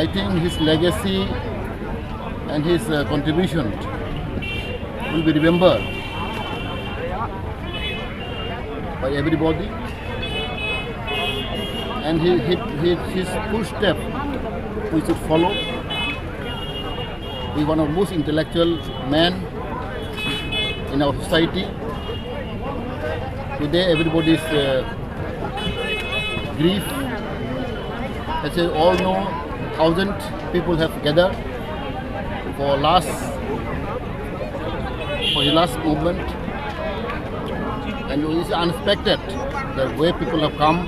I think his legacy and his contribution will be remembered by everybody, and his footstep we should follow. He's one of the most intellectual men in our society. Today everybody's grief. As you all know, thousands people have gathered for his last movement, and it is unexpected the way people have come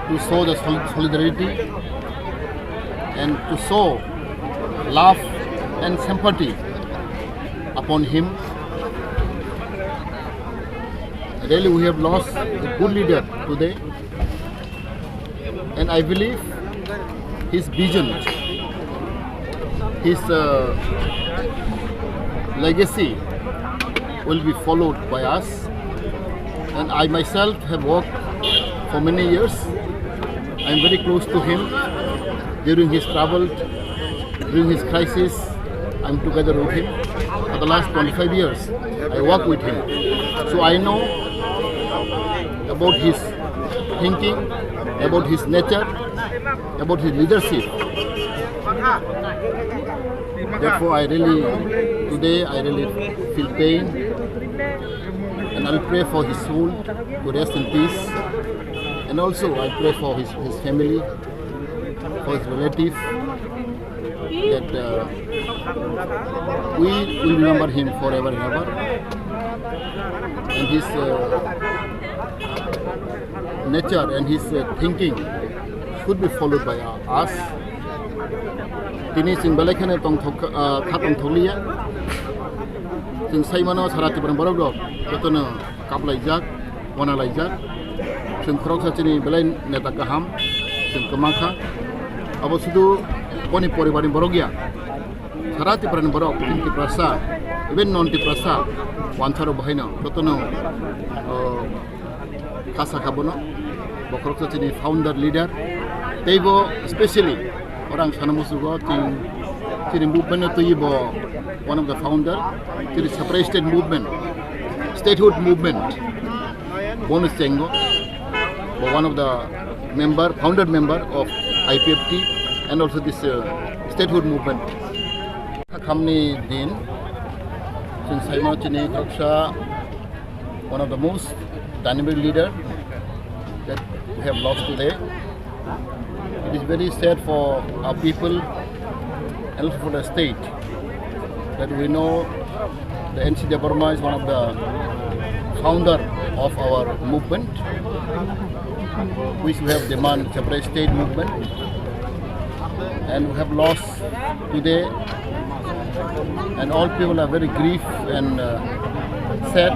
to show the solidarity and to show love and sympathy upon him. Really, we have lost a good leader today, and I believe his vision, his legacy will be followed by us. And I myself have worked for many years. I am very close to him during his travel, during his crisis. I'm together with him for the last 25 years. I work with him, so I know about his thinking, about his nature, about his leadership. Therefore, today I really feel pain, and I'll pray for his soul to rest in peace. And also I pray for his family, for his relatives, that we will remember him forever and ever. And his nature and his thinking should be followed by us. Tini sing balaikane tong khatong tholia sing saimano sarati barang dok kotono kaplai jak wana lai jak sing krok sachini belai neta kaham sing kemakha abo sudu poni poribari borogya sarati barang borok tinti prasa even non ti prasa wansaro bahaina kotono kasa kabono bokrok sachini founder leader teibo especially orang sana musugo tiri movement to yibo one of the founder tiri separatist movement statehood movement bonus chengo one of the founder member of IPFT and also this statehood movement khamni din since Saimo Chini Kroksha one of the most dynamic leader that we have lost today. It is very sad for our people and also for the state that we know the NC Debbarmani is one of the founder of our movement, which we have demanded separate state movement, and we have lost today, and all people are very grief and sad